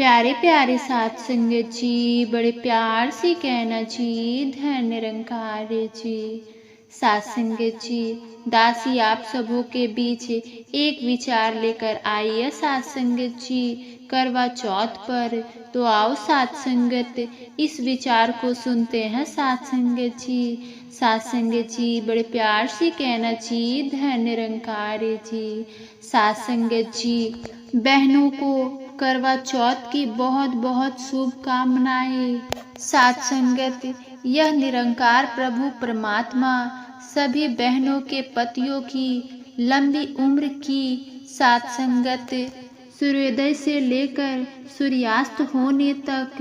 प्यारे प्यारे साथ संगत जी, बड़े प्यार से कहना जी, धन निरंकार जी। साथ संगत जी, दासी आप सबों के बीच एक विचार लेकर आई है साथ संगत जी, करवा चौथ पर। तो आओ साथ संगत, इस विचार को सुनते हैं साथ संगत जी। साथ संगत जी, बड़े प्यार से कहना जी, धन निरंकार जी। साथ संगत जी, बहनों को करवा चौथ की बहुत बहुत शुभकामनाएं। साथ संगत, यह निरंकार प्रभु परमात्मा सभी बहनों के पतियों की लंबी उम्र की। साथ संगत, सूर्योदय से लेकर सूर्यास्त होने तक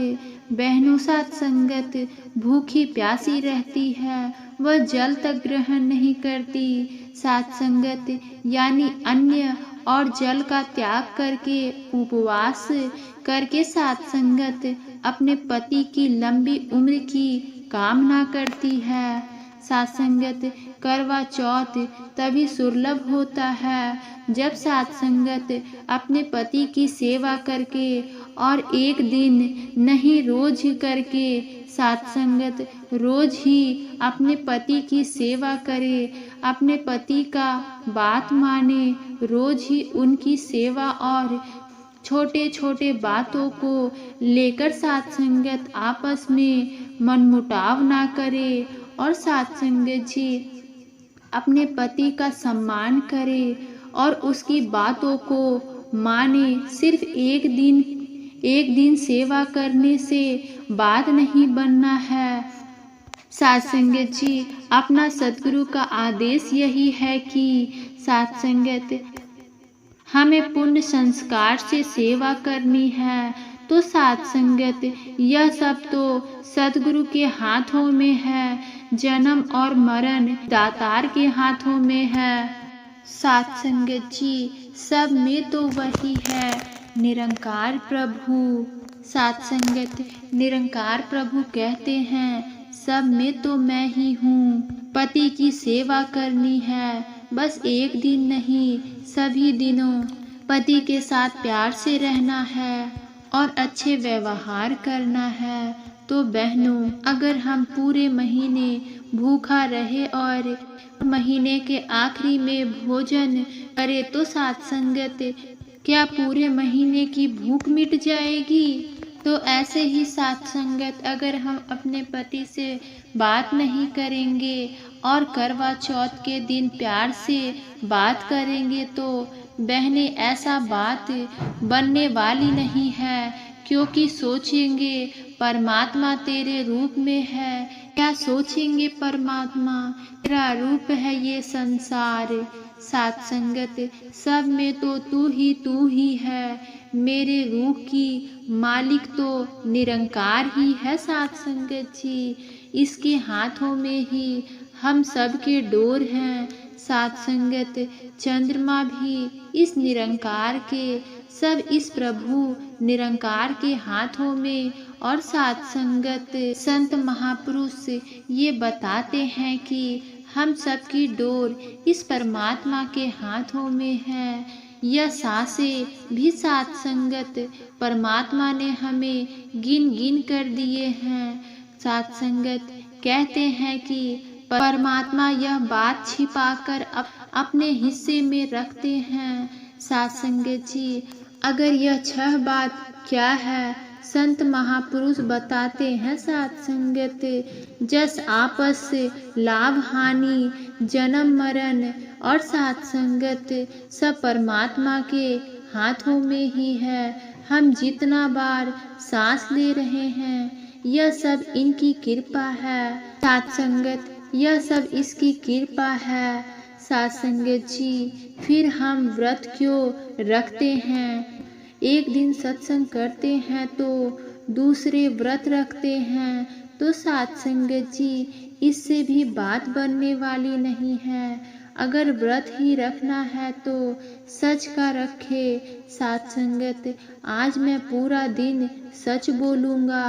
बहनों साथ संगत भूखी प्यासी रहती है, वह जल तक ग्रहण नहीं करती। साथ संगत, यानी अन्न और जल का त्याग करके उपवास करके साथ संगत अपने पति की लंबी उम्र की कामना करती है। साथ संगत, करवा चौथ तभी दुर्लभ होता है जब साथ संगत अपने पति की सेवा करके और एक दिन नहीं रोज करके साथ संगत रोज ही अपने पति की सेवा करे, अपने पति का बात माने, रोज ही उनकी सेवा और छोटे छोटे बातों को लेकर साथ संगत आपस में मनमुटाव ना करे और साथ संगत जी अपने पति का सम्मान करे और उसकी बातों को माने। सिर्फ एक दिन सेवा करने से बात नहीं बनना है। साथ संगत जी, अपना सद्गुरु का आदेश यही है कि साथ संगत हमें पुण्य संस्कार से सेवा करनी है। तो साथ संगत, यह सब तो सद्गुरु के हाथों में है, जन्म और मरण दातार के हाथों में है। साथ संगत जी, सब में तो वही है, निरंकार प्रभु। साथ संगत, निरंकार प्रभु कहते हैं, सब में तो मैं ही हूँ। पति की सेवा करनी है, बस एक दिन नहीं सभी दिनों। पति के साथ प्यार से रहना है और अच्छे व्यवहार करना है। तो बहनों, अगर हम पूरे महीने भूखा रहे और महीने के आखिरी में भोजन करे तो साथ संगत क्या पूरे महीने की भूख मिट जाएगी? तो ऐसे ही साथ संगत, अगर हम अपने पति से बात नहीं करेंगे और करवा चौथ के दिन प्यार से बात करेंगे तो बहनें ऐसा बात बनने वाली नहीं है, क्योंकि सोचेंगे परमात्मा तेरे रूप में है। क्या सोचेंगे परमात्मा? तेरा रूप है ये संसार। साथ संगत, सब में तो तू ही है, मेरे रूह की मालिक तो निरंकार ही है। साथ संगत जी, इसके हाथों में ही हम सबके डोर हैं। साथ संगत, चंद्रमा भी इस निरंकार के, सब इस प्रभु निरंकार के हाथों में। और साथ संगत, संत महापुरुष ये बताते हैं कि हम सबकी डोर इस परमात्मा के हाथों में है। यह सांसें भी साथ संगत परमात्मा ने हमें गिन गिन कर दिए हैं। साथ संगत, कहते हैं कि परमात्मा यह बात छिपाकर अपने हिस्से में रखते हैं। साथ संगत जी, अगर यह 6 बात क्या है, संत महापुरुष बताते हैं। साथ संगत, जस आपस लाभ हानि, जन्म मरण और साथ संगत सब परमात्मा के हाथों में ही है। हम जितना बार सांस ले रहे हैं, यह सब इनकी कृपा है। साथ संगत, यह सब इसकी कृपा है। साथ संगत जी, फिर हम व्रत क्यों रखते हैं? एक दिन सत्संग करते हैं तो दूसरे व्रत रखते हैं। तो साथ संगत जी, इससे भी बात बनने वाली नहीं है। अगर व्रत ही रखना है तो सच का रखे। साथ संगत, आज मैं पूरा दिन सच बोलूँगा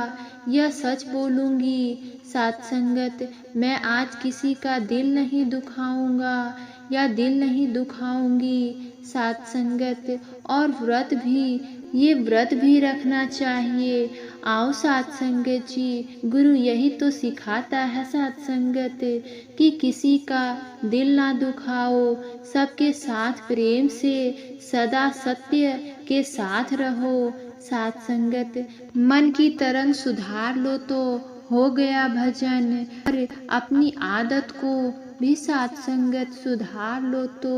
या सच बोलूँगी। साथ संगत, मैं आज किसी का दिल नहीं दुखाऊंगा या दिल नहीं दुखाऊंगी। साथ संगत, और व्रत भी ये व्रत भी रखना चाहिए। आओ साथ संगत जी, गुरु यही तो सिखाता है साथ संगत, कि किसी का दिल ना दुखाओ, सबके साथ प्रेम से सदा सत्य के साथ रहो। साथ संगत, मन की तरंग सुधार लो तो हो गया भजन, और अपनी आदत को भी साथ संगत सुधार लो तो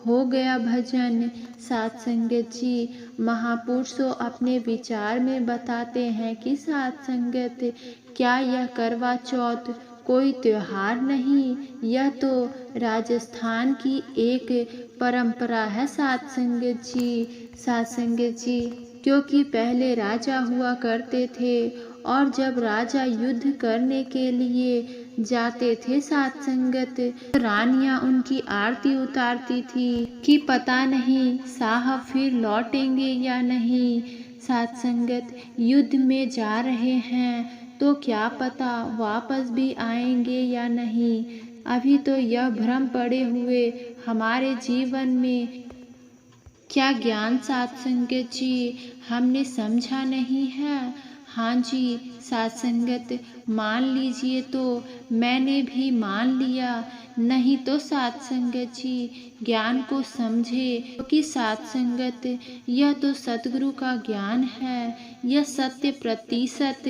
हो गया भजन। साथ संगत जी, महापुरुषों अपने विचार में बताते हैं कि साथ संगत, क्या यह करवा चौथ कोई त्योहार नहीं, यह तो राजस्थान की एक परंपरा है साथ संगत जी। साथ संगत जी, क्योंकि पहले राजा हुआ करते थे, और जब राजा युद्ध करने के लिए जाते थे साथ संगत, रानियां उनकी आरती उतारती थी कि पता नहीं साहब फिर लौटेंगे या नहीं। साथ संगत, युद्ध में जा रहे हैं तो क्या पता वापस भी आएंगे या नहीं। अभी तो यह भ्रम पड़े हुए हमारे जीवन में क्या ज्ञान साथ संगत जी हमने समझा नहीं है। हाँ जी साथ संगत, मान लीजिए तो मैंने भी मान लिया, नहीं तो साथ संगत जी ज्ञान को समझे, क्योंकि साथ संगत यह तो सतगुरु का ज्ञान है, यह शत प्रतिशत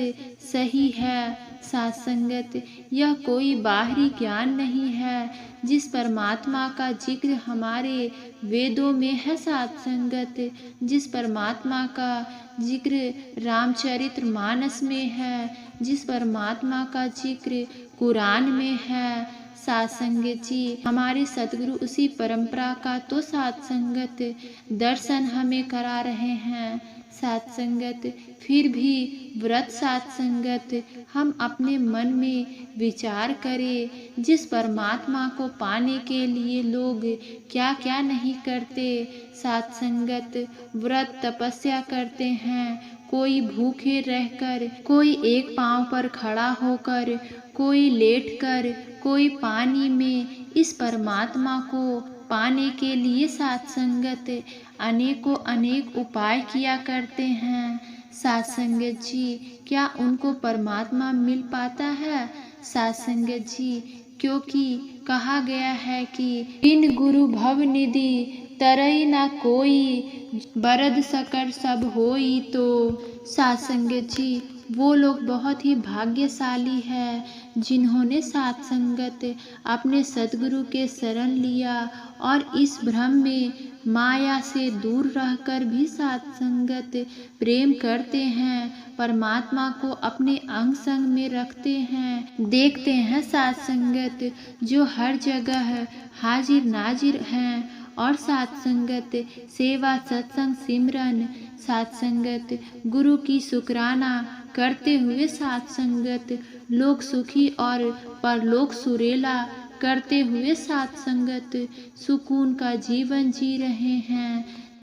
सही है। साथ संगत, यह कोई बाहरी ज्ञान नहीं है, जिस परमात्मा का जिक्र हमारे वेदों में है साथ संगत, जिस परमात्मा का जिक्र रामचरित्र मानस में है, जिस परमात्मा का जिक्र कुरान में है। साथ संगत जी, हमारे सतगुरु उसी परंपरा का तो साथ संगत दर्शन हमें करा रहे हैं। साथ संगत, फिर भी व्रत साथ संगत हम अपने मन में विचार करें, जिस परमात्मा को पाने के लिए लोग क्या क्या नहीं करते। साथ संगत, व्रत तपस्या करते हैं, कोई भूखे रहकर, कोई एक पांव पर खड़ा होकर, कोई लेटकर, कोई पानी में। इस परमात्मा को पाने के लिए साथ संगत अनेकों अनेक उपाय किया करते हैं। साथ संगत जी, क्या उनको परमात्मा मिल पाता है। साथ संगत जी, क्योंकि कहा गया है कि बिन गुरु भव निधि तरई ना कोई, बरद सकर सब होई तो। साथ संगत जी, वो लोग बहुत ही भाग्यशाली है जिन्होंने साथ संगत अपने सद्गुरु के शरण लिया, और इस भ्रम में माया से दूर रहकर भी साथ संगत प्रेम करते हैं, परमात्मा को अपने अंग संग में रखते हैं। देखते हैं साथ संगत जो हर जगह हाजिर नाजिर हैं, और साथ संगत सेवा सत्संग सिमरन, साथ संगत गुरु की शुक्राना करते हुए साथ संगत लोक सुखी और परलोक सुरेला करते हुए साथ संगत सुकून का जीवन जी रहे हैं।